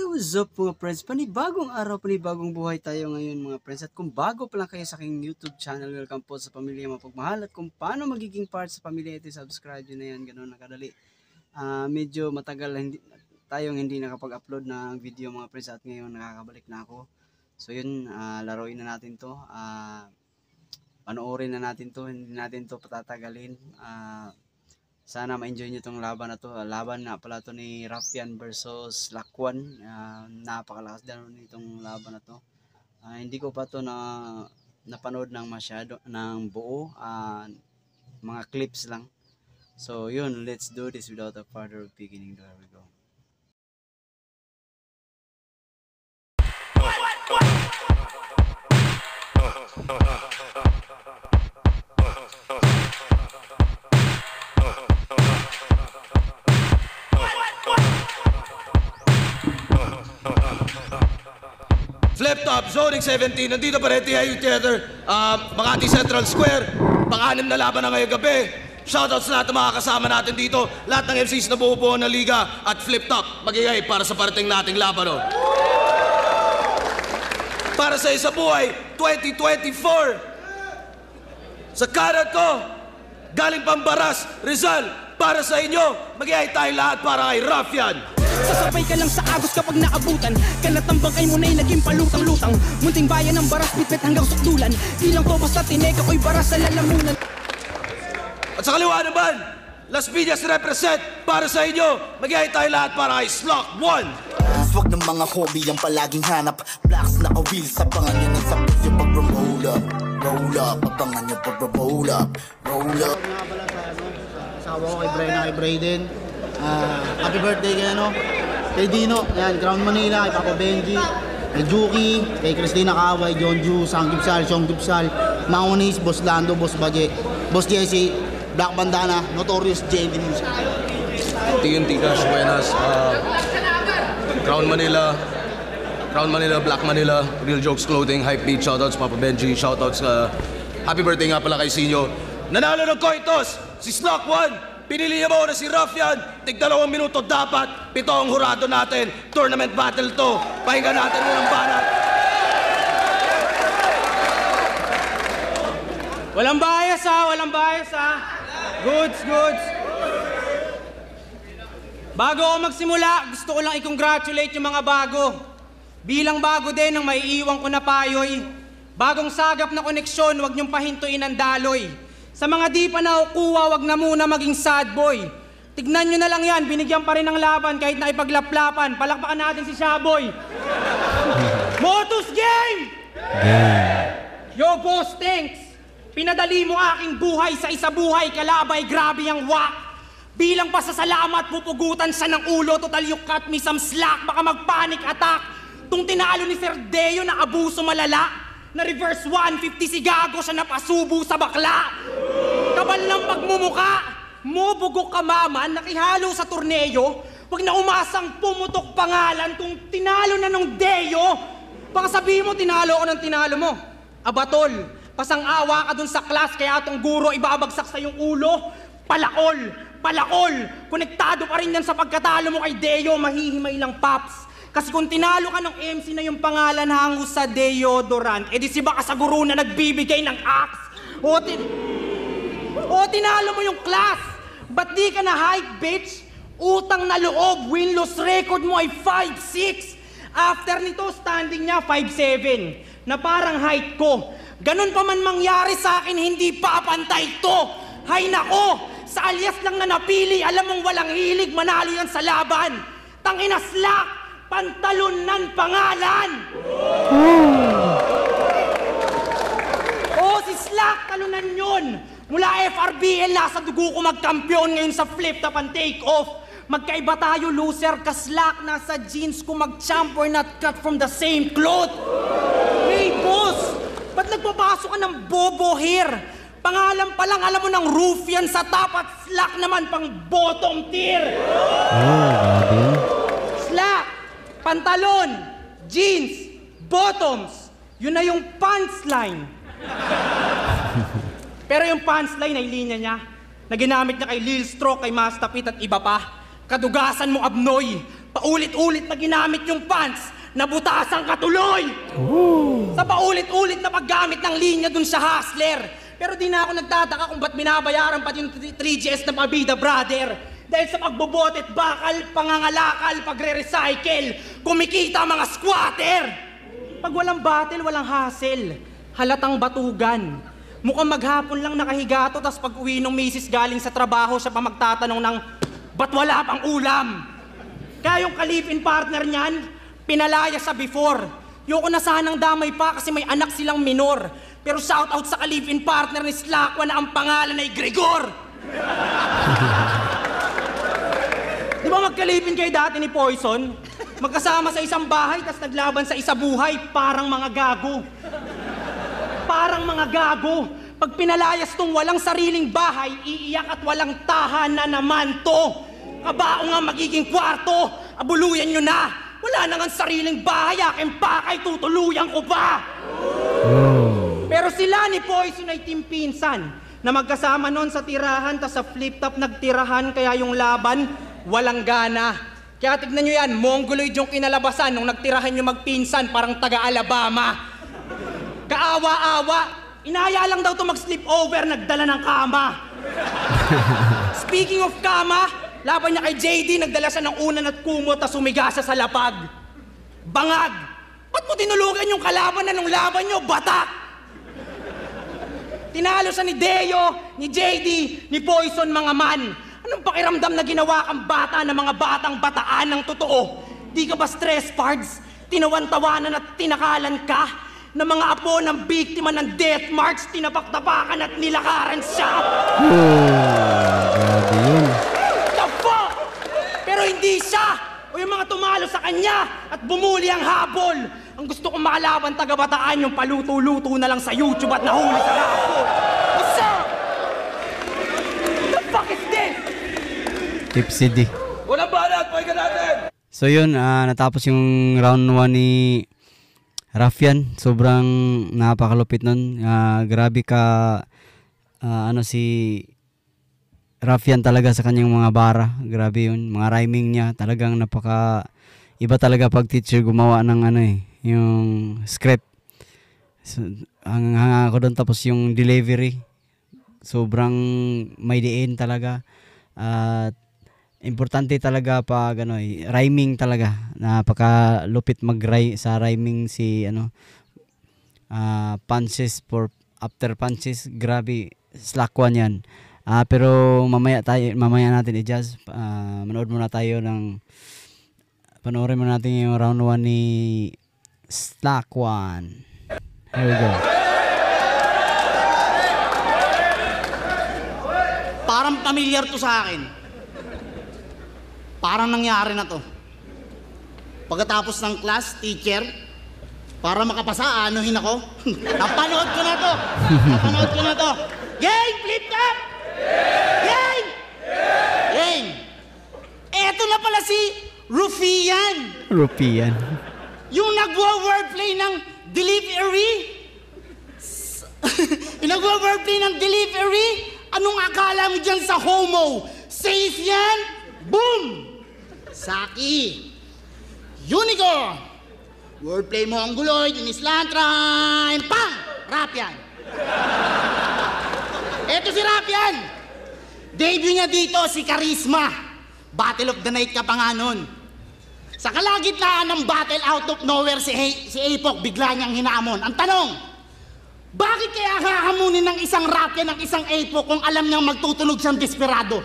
What's up mga friends? Panibagong araw, panibagong buhay tayo ngayon mga friends. At kung bago pa lang kayo sa aking YouTube channel, welcome po sa Pamilya Mapagmahal. At kung paano magiging part sa pamilya ito, subscribe nyo na yan, ganoon na kadali. Medyo matagal tayong hindi nakapag-upload ng video mga friends at ngayon nakakabalik na ako. So yun, laruin na natin to. Panoorin na natin to, hindi natin to patatagalin. Sana ma-enjoy nyo itong laban na to. Laban na pala to ni Ruffian versus Lakwan. Napakalakas din itong laban na to. Hindi ko pa to napanood ng masyado, ng buo. Mga clips lang. So yun, let's do this without a further beginning. There we go. Flip top, zoning 17, nandito pa rin, TIU Theater, Makati Central Square, pang-anim na laban na ngayong gabi. Shoutouts sa lahat ng mga kasama natin dito, lahat ng MCs na bubuo ng liga at flip top, magigay para sa parating nating laban. Para sa isa buhay, 2024, sa karat ko, galing Pambaras, Rizal, para sa inyo, magigay tayo lahat para kay Ruffian. Sasabay ka lang sa agos kapag naabutan. Kanatambang ay mo na'y naging palutang-lutang. Munting bayan ng baras, bitbit hanggang sukdulan. Di lang to basta tineka ko'y baras sa lalamunan. At sa kaliwa naman, Las Piñas represent para sa inyo. Magigay tayo lahat para kay Slock 1. Swag ng mga hobby ang palaging hanap. Blacks na ka-wheels, abangan nyo ng sapos yung pag-roll up. Roll up, abangan nyo pag-roll up. Roll up. Asawa ko kay Brian na kay Brayden. Happy birthday kay Dino, yan, Crown Manila, kay Papa Benji, kay Juki, kay Christina Kaway, John Ju, Sang Gipsal, Sean Gipsal, Maunis, Boss Lando, Boss Baje, Boss Jesse, Black Bandana, Notorious JD Music. TNT Cash, buenas. Crown Manila, Black Manila, Real Jokes Clothing, Hype Beat, shoutouts Papa Benji, shoutouts happy birthday nga pala kay Sinyo. Nanalo ng Coitos, si Slock 1. Pinili niya mo na si Ruffian, tig-2 minuto dapat, 7 ang hurado natin, tournament battle to, pahinga natin ng banat. Walang bias walang bias Goods. Bago ako magsimula, gusto ko lang i-congratulate yung mga bago. Bilang bago din ang maiiwan ko na payoy. Bagong sagap na koneksyon, huwag niyong pahintuin ang daloy. Sa mga di pa nakukuha, wag na muna maging sad boy. Tignan nyo na lang yan, binigyan pa rin ng laban kahit na ipaglaplapan. Palakpakan natin si Shaboy. Motus game! Yo, boss, thanks. Pinadali mo aking buhay sa isa buhay, kalabay, grabe ang wak. Bilang pasasalamat, pupugutan siya ng ulo, total you cut me some slack, baka mag-panic attack. Tung tinalo ni Sir Deo na abuso malala. Na reverse 150 si Gago siya napasubo sa bakla. Kabal ng pagmumuka, mo bugok ka maman, nakihalo sa torneo. Wag na umasang pumutok pangalan kung tinalo na nung Deo. Baka sabihin mo tinalo ko ng tinalo mo. Abatol, pasang-awa ka dun sa class kaya tong guro ibabagsak sa yung ulo. Palakol, konektado pa rin yan sa pagkatalo mo kay Deo, mahihimay lang paps. Kasi kung tinalo ka ng MC na yung pangalan hango sa deodorant, edi si baka sa guru na nagbibigay ng axe. O tinalo mo yung class. Ba't di ka na hype, bitch? Utang na loob, win-loss record mo ay 5'6". After nito, standing niya 5'7", na parang height ko. Ganun pa man mangyari sa akin, hindi papantay to. Hay nako, sa alias lang na napili, alam mong walang hilig, manalo yan sa laban. Tangina Slack! Pantalon ng pangalan! Si Slack, talunan yun! Mula FRBL, nasa dugo ko magkampiyon ngayon sa flip top and take off. Magkaiba tayo, loser ka Slack, nasa jeans ko mag-champ, we're not cut from the same cloth. Hey boss, ba't nagpapasok ka ng bobo here? Pangalan pa lang, alam mo ng Ruffian sa top at Slack naman pang bottom tier. Slack! Pantalon, jeans, bottoms, yun na yung pants line. Pero yung pants line ay linya niya na ginamit niya kay Lil Stroke, kay Mastapit at iba pa. Kadugasan mo abnoy, Paulit-ulit na ginamit yung pants, nabutasan ka tuloy! Sa paulit-ulit na paggamit ng linya dun sa hustler. Pero di na ako nagtataka kung ba't binabayaran pati yung 3GS na pabida, brother. Dahil sa pagbobotet, bakal, pangangalakal, pagre-recycle, kumikita ang mga squatter! Pag walang battle, walang hassle. Halatang batugan. Mukhang maghapon lang nakahiga to, tas pag uwi ng misis galing sa trabaho, siya pa magtatanong ng, ba't wala pang ulam? Kaya yung kalipin partner niyan, pinalaya sa before. Yoko na sanang damay pa kasi may anak silang minor. Pero shout out sa kalipin partner ni Slakwa na ang pangalan ay Gregor. Di ba magkalipin kayo dati ni Poison? Magkasama sa isang bahay, tas naglaban sa isa buhay, parang mga gago. Parang mga gago. Pag pinalayas tong walang sariling bahay, iiyak at walang tahanan naman to. Kabao nga magiging kwarto, abuluyan nyo na. Wala na nga sariling bahay, aking pakay, tutuluyan ko pa. Pero sila ni Poison ay team pinsan na magkasama noon sa tirahan, tas sa flip-top nagtirahan, kaya yung laban, walang gana. Kaya tignan nyo yan, mongoloid yung kinalabasan nung nagtirahan yung magpinsan, parang taga-Alabama. Kaawa-awa, inaya lang daw to mag-sleep over, nagdala ng kama. Speaking of kama, laban niya kay JD, nagdala siya ng unan at kumot, tas sumiga siya sa lapag. Bangag! Ba't mo tinulugan yung kalaban na nung laban nyo, batak? Tinalo siya ni Deo, ni JD, ni Poison, mga man. Anong pakiramdam na ginawa kang bata ng mga batang bataan ng totoo? Di ka ba stress, pards? Tinawan-tawanan at tinakalan ka? Na mga apo ng biktima ng death march, tinapak-tapakan at nilakaran siya? Grabe yun. The fuck? Pero hindi siya o yung mga tumalo sa kanya at bumuli ang habol. Ang gusto kong makalaban taga-bataan yung paluto-luto na lang sa YouTube at nahuli sa rapol. What's up? The fuck is this? Tipsy D. Walang banat, pakinggan natin! So yun, natapos yung round 1 ni Raffian. Sobrang napakalupit nun. Grabe ka, si Raffian talaga sa kanyang mga bara. Grabe yun, mga rhyming niya. Talagang iba talaga pag teacher gumawa ng yung script. So, ang hanga ko doon, tapos yung delivery. Sobrang may diin talaga. At importante talaga pag rhyming talaga. Napakalupit sa rhyming si punches for after punches. Grabe, Slakwan yan. Pero mamaya natin i-judge. Panoorin muna natin yung round 1 ni Slakwan. Here we go. Parang familiar to sa akin. Parang nangyari na to. Pagkatapos ng class, teacher, para makapasa, anuhin ako. Napanood ko na to. Gang! Flip top! Gang! Gang! Eto na pala si Rufian. Yung nagwa-wordplay ng delivery. Anong akala mo dyan sa homo? Safe yan? Boom! Saki. Unicorn. Wordplay mo ang guloy, inislantrain. Pang! Raffian. Eto si Raffian. Debut niya dito si Charisma. Battle of the Night ka pa nga nun. Sa kalagitnaan ng battle, out of nowhere si Apok bigla niyang hinamon. Ang tanong, bakit kaya hahamunin ng isang Raffian ng isang Apok kung alam niyang magtutunog siyang desperado?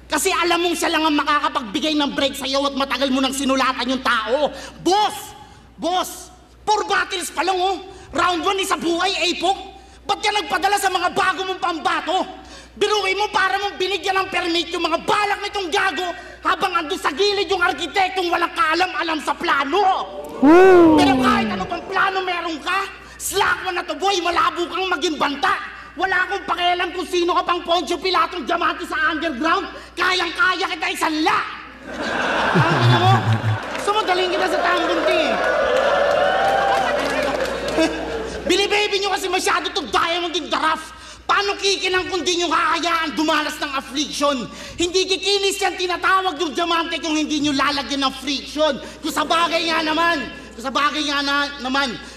Kasi alam mong siya lang ang makakapagbigay ng break sa'yo at matagal mo nang sinulatan yung tao. Boss, 4 battles pa lang Round 1 isa buhay, Apok. Ba't ka nagpadala sa mga bago mong pambato? Biruin mo para mong binigyan ng permit yung mga balak nitong gago habang andun sa gilid yung arkitektong walang kaalam-alam sa plano. Pero kahit ano pang plano meron ka, Slakwan na to boy, malabo kang maging banta. Wala akong pakialam kung sino ka pang Poncio Pilatong diamante sa underground. Kayang-kaya kita isanla. Ano mo? Sumadaling kita sa tanggunti. Bili-baby nyo kasi masyado itong diamond in the rough. Paano Paano kikinang kung di nyo kakayaan dumalas ng affliction? Hindi kikinis yan tinatawag yung diamante kung hindi nyo lalagyan ng friction. Kung sa bagay nga naman,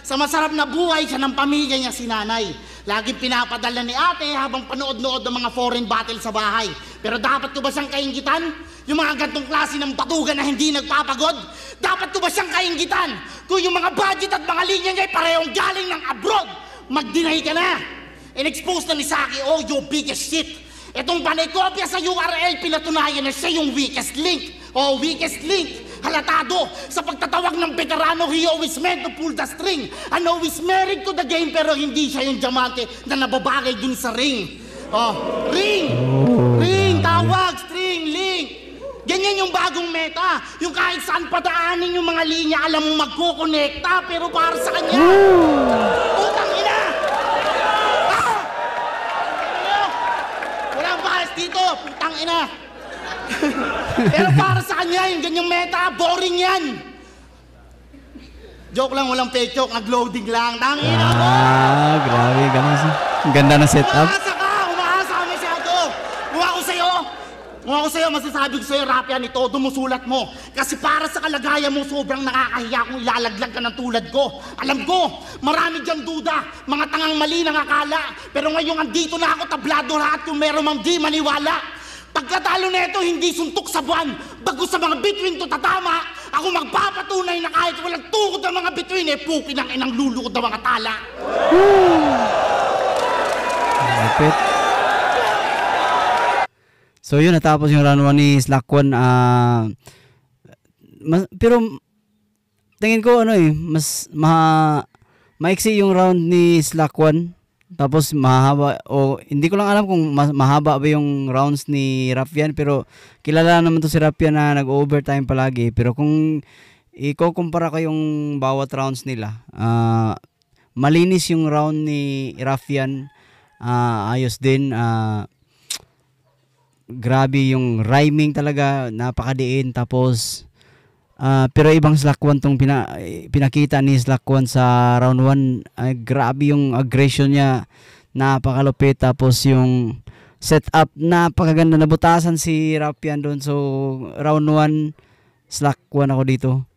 sa masarap na buhay siya ng pamilya niya si nanay. Laging pinapadala ni ate habang panood-nood ng mga foreign battle sa bahay. Pero dapat ko ba siyang kainggitan? Yung mga gantong klase ng batugan na hindi nagpapagod? Dapat ko ba siyang kainggitan? Kung yung mga budget at mga linya niya ay parehong galing ng abroad, mag-deny ka na! In-expose na ni Saki, oh, you biggest shit! Itong panay kopya sa URL, pinatunayan na siya yung weakest link. Oh, weakest link! Halatado sa pagtatawag ng veterano, he always meant to pull the string. And always married to the game, pero hindi siya yung diamante na nababagay dun sa ring. Oh, ring! Ring! Tawag! String! Link! Ganyan yung bagong meta. Yung kahit saan padaanin yung mga linya, alam mong magkukonekta, pero para sa kanya, utang ina! Ah! Walang bahas dito, putang ina! Pero para sa kanya, yung ganyang meta, boring yan! Joke lang, walang fake joke, nag-loading lang. Tangina mo! Grabe, ganun. Ang ganda ng setup. Umaasa ka masyado! Kung ako sa'yo, masasabi ko sa'yo, Rapian, ito, dumusulat mo. Kasi para sa kalagayan mo, sobrang nakakahiya kung ilalaglag ka ng tulad ko. Alam ko, marami dyan duda, mga tangang mali ng akala. Pero ngayong andito na ako, tablado lahat yung meron mang di maniwala. Pagkatalo nito, hindi suntok sa buwan. Bago sa mga bituin to tatama, ako magpapatunay na kahit walang tukod ng mga bituin, pukin ang inang lulukod ng mga tala. Lapit. So yun, natapos yung round 1 ni Slakwan. Pero tingin ko mas maiksi yung round ni Slakwan. Tapos mahaba, o hindi ko lang alam kung mahaba ba yung rounds ni Rafian, pero kilala naman to si Rafian na nag-overtime palagi. Pero kung ikukumpara ko yung bawat rounds nila, malinis yung round ni Rafian, ayos din. Grabe yung rhyming talaga, napakadiin. Tapos pero ibang Slakwan tong pinakita ni Slakwan sa round 1. Grabe yung aggression niya, napakalupit. Tapos yung setup, napakaganda, nabutasan si Rapian doon. So round 1 Slakwan ako dito.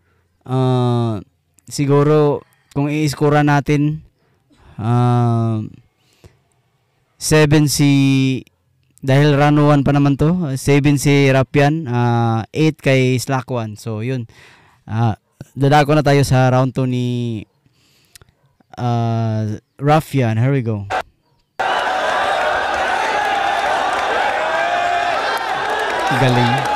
Siguro kung i-score natin 7 dahil round 1 pa naman to, 7 si Rapian, 8 kay Slakwan. So yun, dadako na tayo sa round 2 ni Rafian. Here we go. Galing.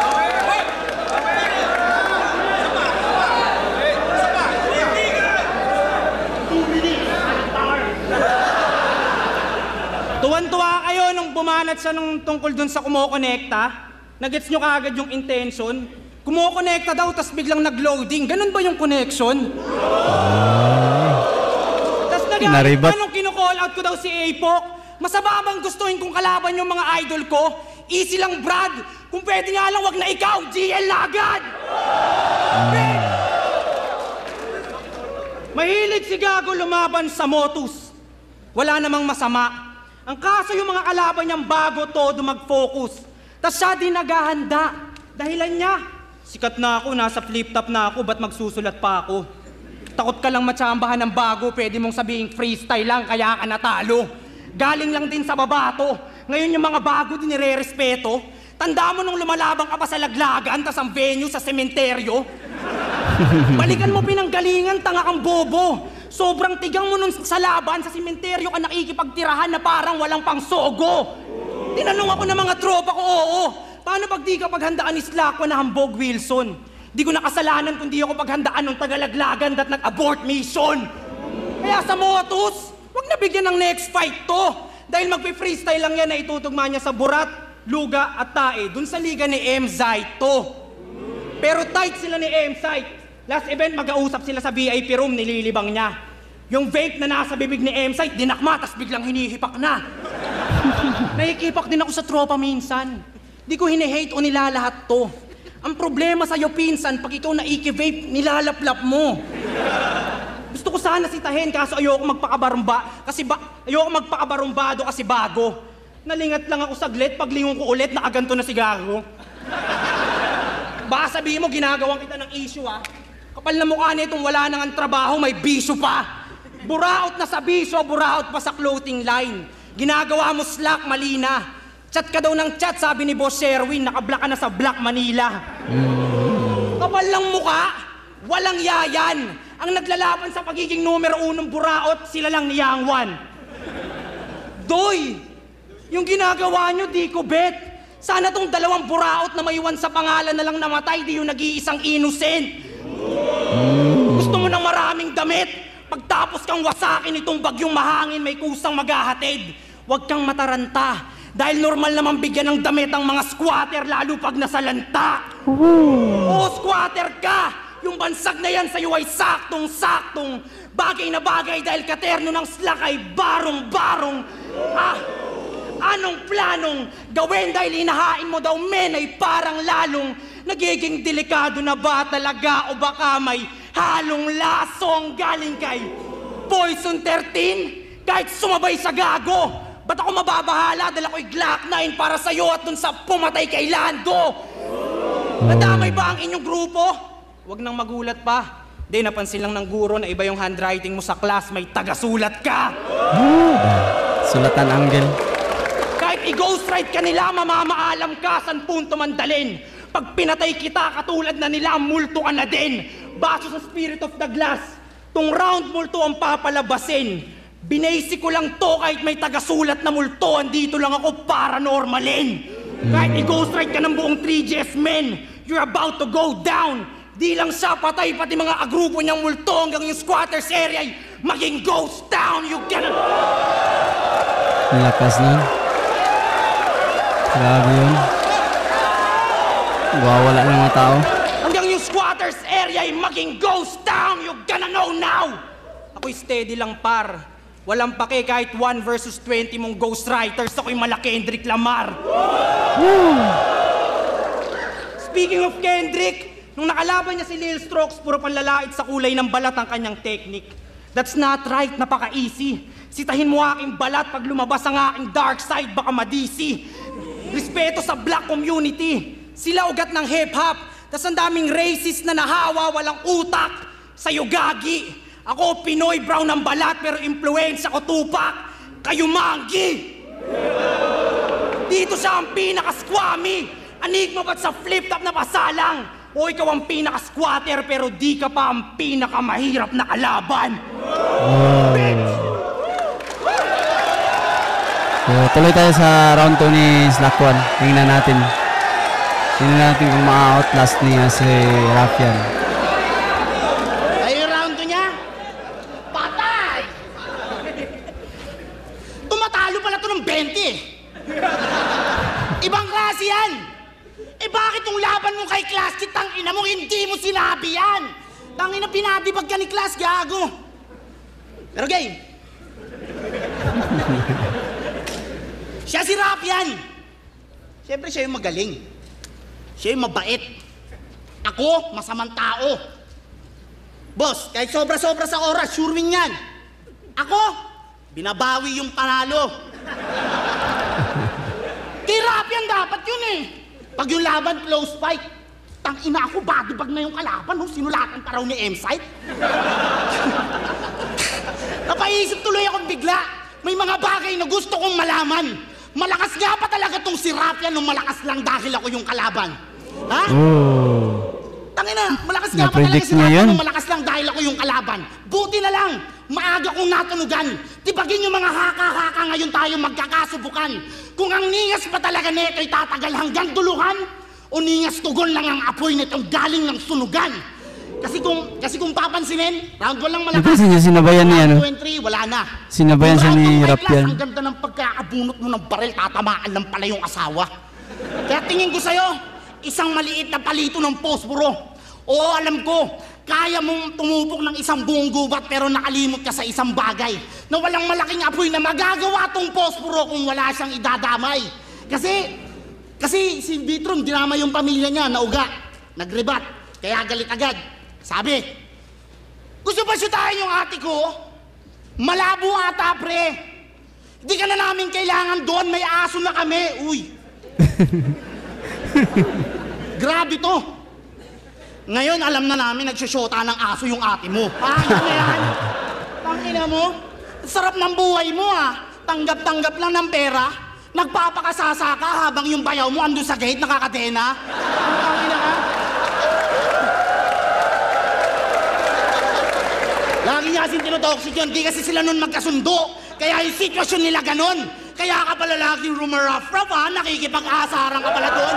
Tuwan-tuwa kayo nung bumanat siya nung tungkol dun sa kumokonekta. Nagets nyo kaagad yung intention. Kumokonekta daw, tas biglang nag-loading. Ganun ba yung connection? Tas nagalit pa nung kino-call out ko daw si Apok. Masama bang gustuhin kong kalaban yung mga idol ko? Easy lang, Brad. Kung pwede nga lang, wag na ikaw, GL agad! Mahilig si Gago lumaban sa Motus. Wala namang masama. Ang kaso yung mga kalaban niyang bago todo mag-focus. Tas siya din naghahanda. Dahilan niya, sikat na ako, nasa flip-top na ako, ba't magsusulat pa ako? Takot ka lang matsambahan ng bago, pwede mong sabihin freestyle lang, kaya ka natalo. Galing lang din sa babato. Ngayon yung mga bago din nire-respeto. Tanda mo nung lumalabang ka pa sa laglagan, tas ang venue sa sementeryo. Balikan mo pinanggalingan, tanga kang bobo. Sobrang tigang mo nun sa laban, sa sementeryo ka nakikipagtirahan na parang walang pang sogo. Tinanong ako ng mga tropa ko, oo. Paano pag di ka paghandaan ni Slakwan na hambog Wilson? Di ko nakasalanan kung di ako paghandaan ng tagalaglagan at nag-abort mission. Kaya sa Motus, wag na bigyan ng next fight to. Dahil magpe-freestyle lang yan na itutugma niya sa Burat, Luga at Tae, dun sa liga ni M-Zite to. Pero tight sila ni M-Zite. Last event, mag-ausap sila sa VIP room, nililibang niya. Yung vape na nasa bibig ni M-Site, dinakma, tas biglang hinihipak na. Nahikipak din ako sa tropa minsan. Di ko hinihate o nilalahat to. Ang problema sa'yo, pinsan, pag ikaw na iki-vape, nilalaplap mo. Gusto ko sana sitahin kaso ayoko magpakabarumbado kasi bago. Nalingat lang ako saglit, paglingon ko ulit, nakaganto na si Gago. Baka sabihin mo, ginagawan kita ng issue Kapal na mukha nitong wala nang ang trabaho, may bisyo pa. Buraot na sa bisyo, buraot pa sa clothing line. Ginagawa mo Slack, mali na. Chat ka daw ng chat, sabi ni Boss Sherwin, nakablock ka na sa Black Manila. Kapal lang mukha, walang yayan. Ang naglalaban sa pagiging numero 1 buraot, sila lang ni Yang Wan. Doy, yung ginagawa nyo, di ko bet. Sana tong 2 buraot na maiwan sa pangalan na lang namatay, di yung nag-iisang innocent. Gusto mo ng maraming damit? Pagtapos kang wasakin itong bagyong mahangin, may kusang maghahatid. Huwag kang mataranta, dahil normal naman bigyan ng damit ang mga squatter, lalo pag nasalanta. Oo, squatter ka! Yung bansag na yan sa'yo ay saktong-saktong. Bagay na bagay dahil katerno ng Slack ay barong-barong. Anong planong gawin dahil inahain mo daw men ay parang lalong nagiging delikado na ba talaga o baka may halong lasong galing kay Poison 13? Kahit sumabay sa Gago, ba't ako mababahala dahil ako'y Glock 9 para sa'yo at dun sa pumatay kay Lando? Nadamay ba ang inyong grupo? Huwag nang magulat pa. Di, napansin lang ng guro na iba yung handwriting mo sa class, may tagasulat ka. Sulatan Angel. Kahit i-ghostwrite ka nila, mamamaalam ka saan punto man dalin. Pag pinatay kita, katulad na nila, multo ka na din. Baso sa Spirit of the Glass, tong round multo ang papalabasin. Binasi ko lang to kahit may tagasulat na multo, andito lang ako paranormalin. Kahit i-ghostwrite ka ng buong 3GS men, you're about to go down. Di lang siya patay, pati mga agrupo niyang multo hanggang yung squatters area ay maging ghost town. You get it? Lakas nun. Grabe yun. Wawala ng mga tao. Hanggang yung squatters area ay maging ghost town. You gonna know now. Ako'y steady lang par. Walang pake kahit 1 versus 20 mong ghostwriters. Ako'y mala Kendrick Lamar. Speaking of Kendrick, nung nakalaban niya si Lil Strokes, puro panlalait sa kulay ng balat ang kanyang technique. That's not right, napaka-easy. Sitahin mo aking balat pag lumabas ang aking dark side, baka madisi. Respeto sa black community. Sila ugat ng hip-hop. Tas ang daming racist na nahawa, walang utak. Sa'yo gagi. Ako Pinoy, brown ang balat, pero influensya ko Tupac. Kayo manggi. Dito siya ang pinaka-squammy. Anig mo ba't sa flip-top na pasalang? O ikaw ang pinaka-squatter pero di ka pa ang pinaka-mahirap na kalaban. Bitch! So, tuloy tayo sa round 2 ni Slack 1. Tingnan natin. Tingnan natin kung ma-outlast niya si Raffian. Ay, yung round 2 niya? Patay! Tumatalo pala to ng 20. Ibang klase yan. Eh bakit yung laban mo kay Class, tangina mo, hindi mo sinabi yan? Tangina, pinadibag ka ni Class, gago. Pero game. Siya si Raffian. Siyempre siya yung magaling. Siya yung mabait. Ako, masamang tao. Boss, kahit sobra-sobra sa oras, sure win yan. Ako, binabawi yung panalo. Kay Raffian dapat yun eh. Pag yung laban, close fight, tangina ako, badibag na yung kalaban, no? Sinulatan pa raw ni M-Site. Napaisip tuloy akong bigla. May mga bagay na gusto kong malaman. Malakas nga pa talaga tong si Raffian nung malakas lang dahil ako yung kalaban. Ha? Tangina, malakas nga pa talaga si Raffian nung malakas lang dahil ako yung kalaban. Buti na lang, maaga kong natunugan. Tibagin yung mga haka-haka ngayon tayo magkakasubukan. Kung ang ningas pa talaga neto'y tatagal hanggang duluhan, o ningas tugon lang ang apoy nitong galing ng sunugan. Kasi kung papansinin, round 1 lang malakas. Sinabayan niya, no? Round 2 and 3, wala na. Sinabayan siya ni Raffian. Ang ganda ng pagkakabunot mo ng baril, tatamaan lang pala yung asawa. Kaya tingin ko sa'yo, isang maliit na palito ng posporo. Oo, alam ko, kaya mong tumupok ng isang buong gubat pero nakalimot ka sa isang bagay na walang malaking apoy na magagawa tong posporo kung wala siyang idadamay. Kasi si Vitron, dinamay yung pamilya niya, nauga, nagrebat, kaya galit agad. Sabi, Gusto ba syutahin yung ate ko? Malabo ata, pre. Hindi ka na namin kailangan doon. May aso na kami. Uy. Grabe to. Ngayon, alam na namin nagsusyota ng aso yung ate mo. Ayos na yan. Tangina mo. Sarap ng buhay mo, ah. Tanggap-tanggap lang ng pera. Nagpapakasasa ka habang yung bayaw mo andun sa gate, nakakadena. Tangina ka. Lagi niya kasing tinotoxic yun. Di kasi sila nun magkasundo. Kaya yung sitwasyon nila ganon. Kaya ka pala laging rumaraf-raf, ha? Nakikipag-asaran ka pala doon.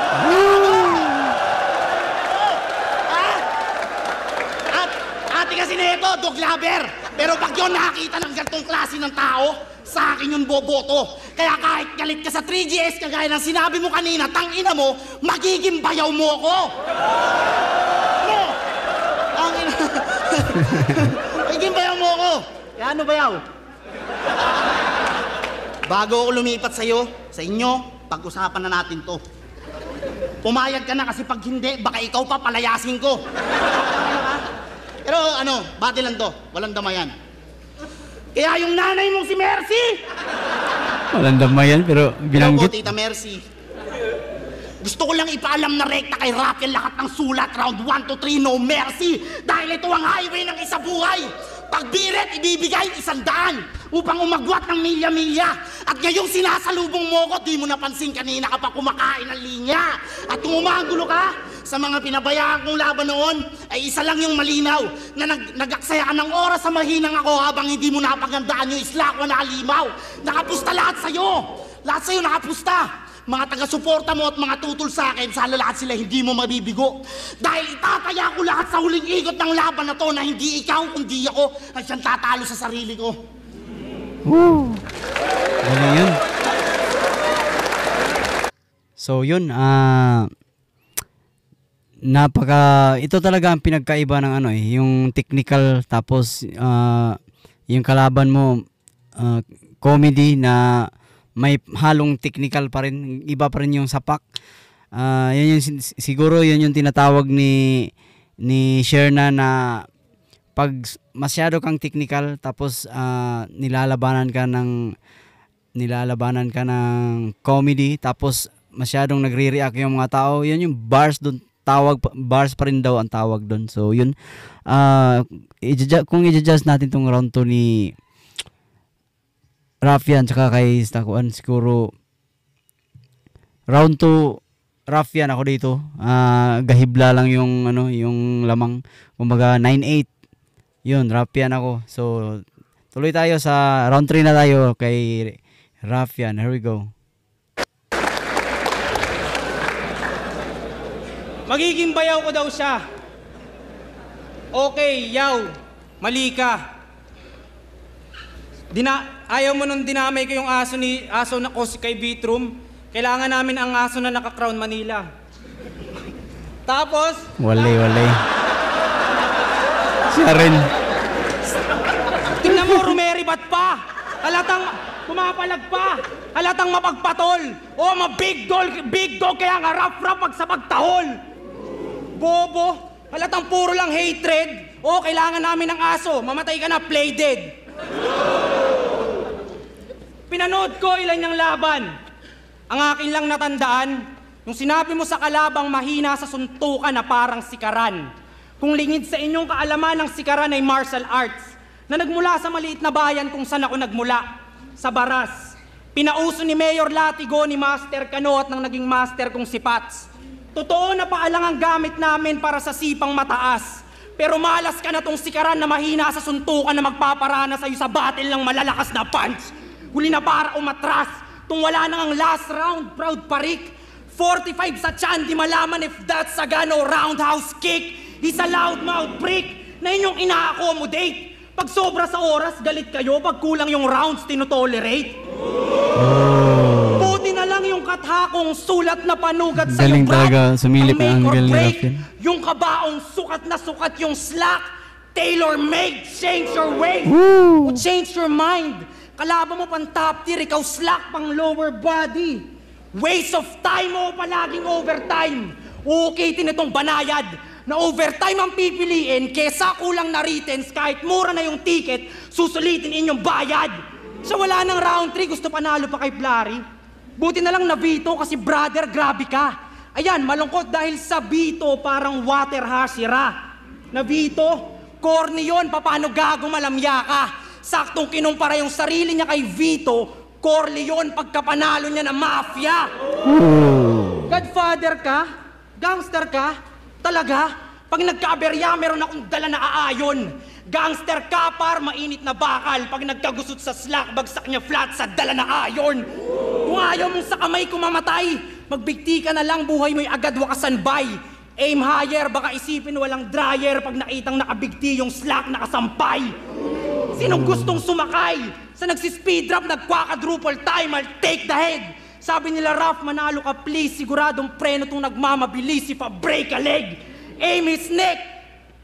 At ate kasi nito, dog lover. Pero pag yun nakakita ng ganitong klase ng tao, sa akin yung boboto. Kaya kahit galit ka sa 3GS, kagaya ng sinabi mo kanina, tangina mo, magiging bayaw mo ako. No! Tangina. Magiging bayaw mo ako. Kaya ano bayaw? Bago ako lumipat sa'yo, sa inyo, pag-usapan na natin to. Pumayag ka na kasi pag hindi, baka ikaw pa palayasin ko. Pero ano, bati lang to, walang damayan. Kaya yung nanay mong si Mercy! Walang damayan, pero binanggit. Tita Mercy. Gusto ko lang ipaalam na rekta kay Rafael lahat ng sulat, round 1 to 3, no mercy. Dahil ito ang highway ng isa buhay. Pagbiret, ibibigay 100 upang umagwat ng milya-milya. At ngayong sinasalubong mo ko, di mo napansin kanina ka pa kumakain ng linya. At kung umagulo ka sa mga pinabayaan kong laban noon, ay isa lang yung malinaw na nagaksaya ka ng oras sa mahinang ako habang hindi mo napagandaan yung islakwa na alimaw. Nakapusta lahat sa'yo. Lahat sa'yo nakapusta. Mga taga-suporta mo at mga tutol sa akin, sana lahat sila hindi mo mabibigo. Dahil itataya ko lahat sa huling ikot ng laban na to na hindi ikaw, kundi ako ang siyang tatalo sa sarili ko. Woo! Ano yun? So yun, ito talaga ang pinagkaiba ng ano yung technical tapos yung kalaban mo comedy na may halong technical pa rin, iba pa rin yung sapak. Yan yung siguro yun yung tinatawag ni Sherna na pag masyado kang technical tapos nilalabanan ka ng comedy tapos masyadong nagre-react yung mga tao, yun yung bars doon, bars pa rin daw ang tawag doon. So yun, kung i-adjust natin tong round 2 ni Raffian tsaka kay Stakuan, siguro round 2 Raffian ako dito. Gahibla lang yung yung lamang, kumbaga 9-8. Yun, Raffian ako. So tuloy tayo sa round 3 na tayo kay Raffian. Here we go. Magiging bayaw ko daw siya. Okay, yaw. Mali ka. Ayaw mo nung dinamay ko yung aso na kosi kay Vitrum. Kailangan namin ang aso na naka-Crown Manila. Tapos... Walay. Siya rin. Tingnan mo, rumeribat pa. Halatang pumapalag pa. Halatang mapagpatol. O, big dog kaya nga rap pag sa pagtahol. Bobo. Halatang puro lang hatred. O, kailangan namin ng aso. Mamatay ka na, play dead. Pinanood ko ilan niyang laban. Ang akin lang natandaan, yung sinabi mo sa kalabang mahina sa suntukan na parang sikaran. Kung lingid sa inyong kaalaman ng sikaran ay martial arts, na nagmula sa maliit na bayan kung saan ako nagmula, sa Baras. Pinauso ni Mayor Latigo ni Master Cano at ng naging master kong si Pats. Totoo na paalang ang gamit namin para sa sipang mataas. Pero malas ka na tong sikaran na mahina sa suntukan na magpaparana sa'yo sa battle ng malalakas na punch. Huli na para umatras, tung wala nang ang last round, proud parik. 45 sa tiyan, di malaman if that's Sagano roundhouse kick. He's a loudmouth prick na inyong ina-accommodate. Pag sobra sa oras, galit kayo. Pag kulang yung rounds, tinotolerate. Buti na lang yung kathakong sulat na panugat sa Galing yung brad. talaga sumilip ang angle ni break, Raffian. yung kabaong sukat na sukat yung slack. Tailor-made, change your way. O change your mind. Kalaban mo pang top tier, ikaw slack pang lower body. Waste of time mo palaging overtime. Uukitin itong banayad. na overtime ang pipiliin kesa kulang na returns kahit mura na yung ticket, susulitin inyong bayad. Sa wala ng round 3, gusto panalo pa kay Blary. Buti na lang na Vito kasi brother, grabe ka. Ayan, malungkot dahil sa Vito parang water hasira. Na Vito, corny yun, paano gago malamya ka? Saktong kinumpara yung sarili niya kay Vito, corny yun pagkapanalo niya na mafia. Godfather ka? Gangster ka? Talaga? Pag nagkaaberya, meron akong dala na aayon. Gangster ka par, mainit na bakal. Pag nagkagusot sa slack, bagsak niya flat sa dala na ayon. Kung ayaw mong sa kamay ko mamatay, magbigti ka na lang, buhay mo'y agad wakasan bay. Aim higher, baka isipin walang dryer pag nakitang nakabigti yung slack nakasampay. Sinong gustong sumakay? Sa nagsispeed drop, nagkwakadruple time, I'll take the head. Sabi nila, Raf, manalo ka please, siguradong preno tong nagmamabilis, if a break a leg. Aim his neck.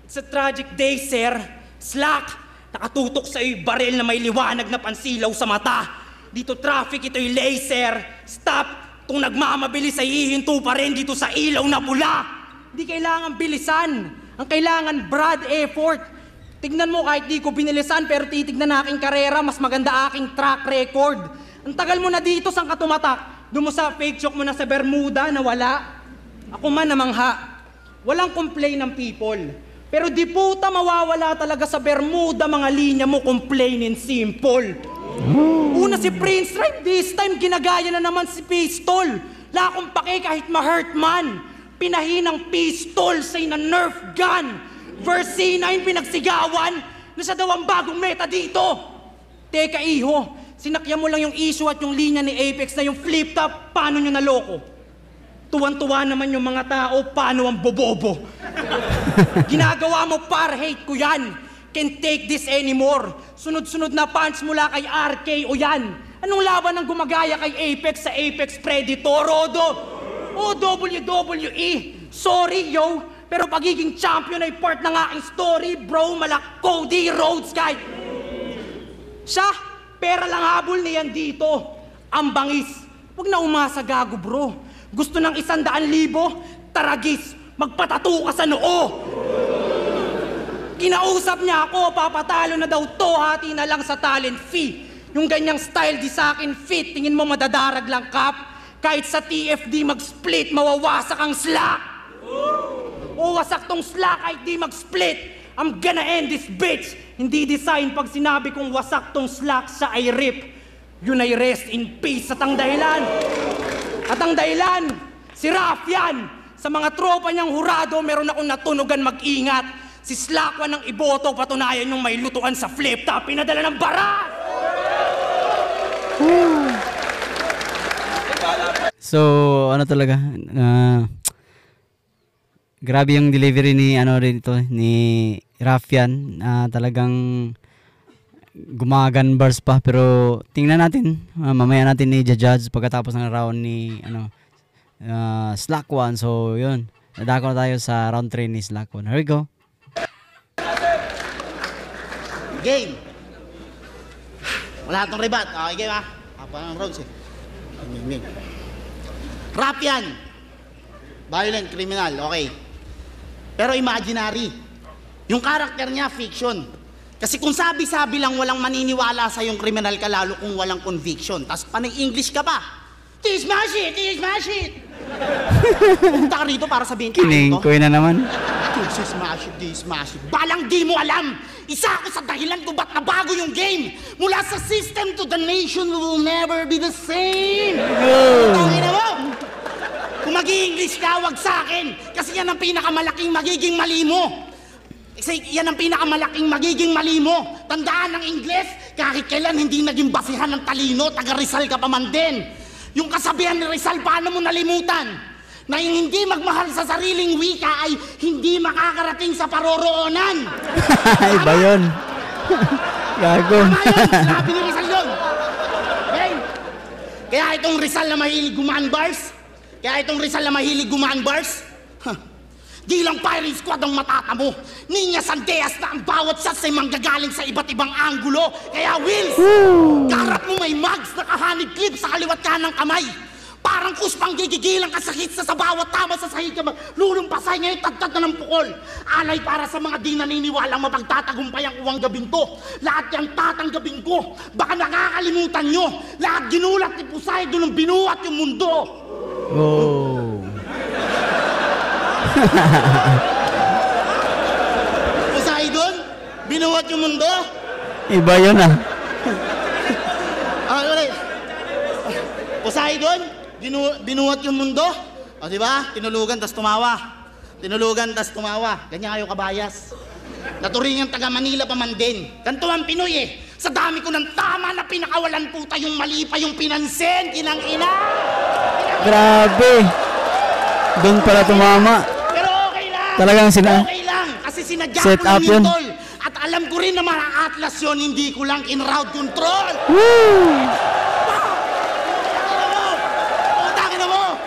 It's a tragic day, sir. Slack, nakatutok sa iyo baril na may liwanag na pansilaw sa mata. Dito traffic, ito'y laser. Stop, kung nagmamabilis ay hihinto pa rin dito sa ilaw na pula. Di kailangan bilisan. Ang kailangan broad effort. Tignan mo kahit di ko binilisan pero titignan na aking karera, mas maganda aking track record. Ang tagal mo na dito, saan ka tumatak? Doon mo sa fake joke mo na sa Bermuda na wala. Ako man namangha. Walang complain ng people. Pero di puta mawawala talaga sa Bermuda mga linya mo, complain and simple. Una si Prince Right, this time ginagaya na naman si Pistol. La akong pake kahit ma-hurt man. Pinahinang pistol say na Nerf gun. Verse C9 pinagsigawan na siya daw ang bagong meta dito. Teka iho, sinakyan mo lang yung issue at yung linya ni Apex na yung flip top, paano nyo naloko? Tuwan-tuwa naman yung mga tao, paano ang bobobo? Ginagawa mo par, hate ko yan. Can't take this anymore. Sunod-sunod na punch mula kay RK o yan. Anong laban ang gumagaya kay Apex sa Apex Predator, Rodo? O WWE. Sorry, yo. Pero pagiging champion ay part ng aking story, bro. Malak Cody Rhodes kahit. Siya, pera lang habol niyan dito. Ang bangis. Huwag na umasa gago, bro. Gusto ng 100,000, taragis, magpatato ka sa noo. Kinausap niya ako, papatalo na daw to, hati na lang sa talent fee. Yung ganyang style di sa akin fit, tingin mo madadarag lang kap? Kahit sa TFD mag-split, mawawasak ang slack. O wasak tong slack kahit di mag-split. I'm gonna end this bitch. Hindi design pag sinabi kong wasak tong slack sa ay rip. Yun ay rest in peace at ang dahilan. At ang dahilan, si Rafian. Sa mga tropa niyang hurado, meron akong natunugan mag-ingat. Si Slakwan ng iboto, patunayan yung may lutuan sa flip top, pinadala ng barat! So, ano talaga, grabe yung delivery ni, ni Rafian. Talagang gumagan bars pa, pero tingnan natin, mamaya natin ni judge pagkatapos ng round ni Slakwan. So yun, nadako na tayo sa round 3 ni Slakwan. Here we go. Game. Wala itong rebat. Okay, game ha. Apa ng rounds eh. Game. Rapian. Violent criminal. Okay. Pero imaginary. Yung karakter niya, fiction. Kasi kung sabi-sabi lang walang maniniwala sa yung criminal ka lalo kung walang conviction. Tapos panay English ka pa. This my shit! This my shit! Pumunta ka rito para sabihin tayo to. Kinengkoy na naman. This my shit, this my shit. Balang di mo alam. Isa ako sa dahilan kung ba't nabago yung game. Mula sa system to the nation, we will never be the same. Tangina mo! Kung mag-i-English ka, wag sa akin. Kasi yan ang pinakamalaking magiging mali mo. Kasi yan ang pinakamalaking magiging mali mo. Tandaan ng Ingles, kahit kailan hindi naging basihan ng talino, taga Rizal ka pa man din. Yung kasabihan ni Rizal, paano mo nalimutan? Na yung hindi magmahal sa sariling wika ay hindi makakarating sa paroroonan. Iba yun. Gago. Tama yun, sinabi ni Rizal yun. Okay? Kaya itong Rizal na mahilig gumaan bars, di lang firing squad ang matatamo. Ninya Sandeas na ang bawat shots ay manggagaling sa iba't ibang anggulo. Kaya Wills, karat mo may mugs na kahanib clip sa kaliwat ka ng kamay. Parang Ang kuspang gigigilang kasakit sa bawat tama sa sahig ka lulumpasay ngayon tagtad na ng pukol. Alay para sa mga di naniniwalang mapagtatagumpay ang uwang gabing to. Lahat yung tatanggabing ko. Baka nakakalimutan nyo. Lahat ginulat ni Poseidon nung binuhat yung mundo. Oh. Poseidon? Binuhat yung mundo? Iba yun ah. Ulit. Poseidon? Binuhat yung mundo? O diba? Tinulugan tas tumawa. Tinulugan tas tumawa. Ganyan kayo kabayas. Naturingan taga Manila pa man din. Ganito ang Pinoy eh. Sa dami ko ng tama na pinakawalan puta yung mali pa yung pinansin. Kinang ina. Grabe. Doon pala tumama. Pero okay lang. Talagang okay lang. Kasi sinadya set ko up lang yun, yun. tol. At alam ko rin na mga atlas yun, hindi ko lang in-route control. Woo! Utangin mo!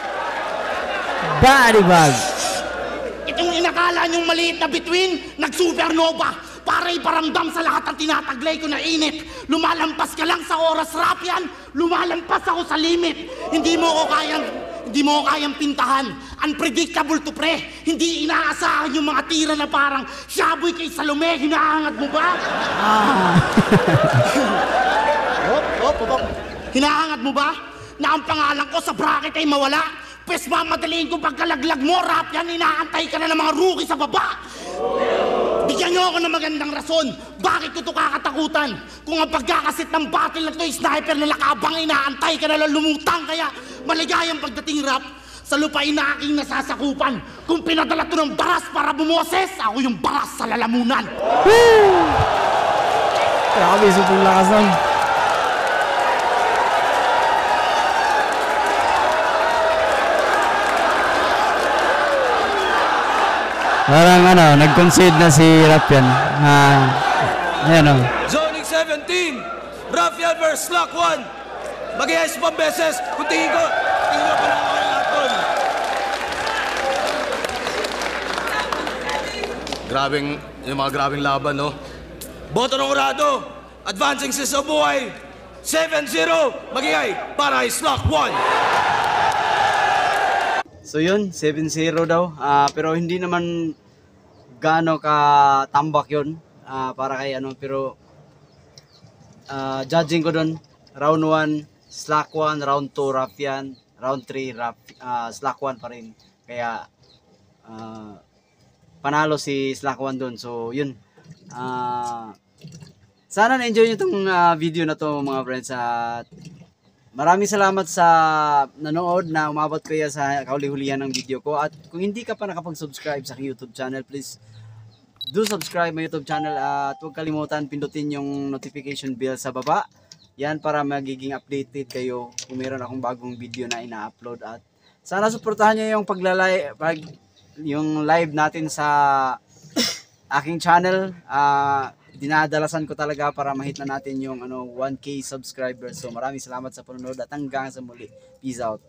Body bag. Itong inakala niyong maliit na bituin, nag-supernova. Para iparamdam sa lahat ng tinataglay ko na init. Lumalampas ka lang sa oras, Rapian. Lumalampas ako sa limit. Hindi mo ko kayang pintahan. Unpredictable to pre. Hindi inaasahan yung mga tira na parang Shaboy kay Salome. Hinahangat mo ba? Hop. Hinahangat mo ba? Na ang pangalan ko sa bracket ay mawala? Pwes mamadaliin ko pagkalaglag mo, Rapian. Inaantay ka na ng mga rookie sa baba. Bigyan niyo ako ng magandang rason. Bakit ko ito kakatakutan? Kung ang pagkakasit ng battle na ito ay sniper na nakabang inaantay ka na lang lumutang. Kaya maligayang pagdating rap sa lupain na aking nasasakupan. Kung pinadala ito ng baras para bumoses, ako yung baras sa lalamunan. Grabe, super lakas nun. Parang nag-concede na si Rapian. Ayan o. Zoning 17, Rafian vs. Slack 1. Mag-iayos pang beses. Kung tingin ko pa lang ako ng lahat. Yung mga grabing laban, no? Boto ng Urado, advancing si Sabuhay, 7-0, mag-iay para kay Slack 1. So yun, 7-0 daw. Pero hindi naman gaano ka tambak yun para kay pero judging ko doon, round 1 Slack 1, round 2 Rafian, round 3 Slack 1 pa rin. Kaya panalo si Slack 1 doon. So yun. Sana na-enjoy nyo itong video na to mga friends. Maraming salamat sa nanood na umabot kayo sa kauli-hulihan ng video ko. At kung hindi ka pa nakapag-subscribe sa YouTube channel, please do subscribe my YouTube channel. At huwag kalimutan pindutin yung notification bell sa baba. Yan para magiging updated kayo kung meron akong bagong video na ina-upload. At sana suportahan nyo yung live natin sa aking channel. Dinadalasan ko talaga para mahit na natin yung 1K subscribers. So maraming salamat sa panonood at hanggang sa muli. Peace out.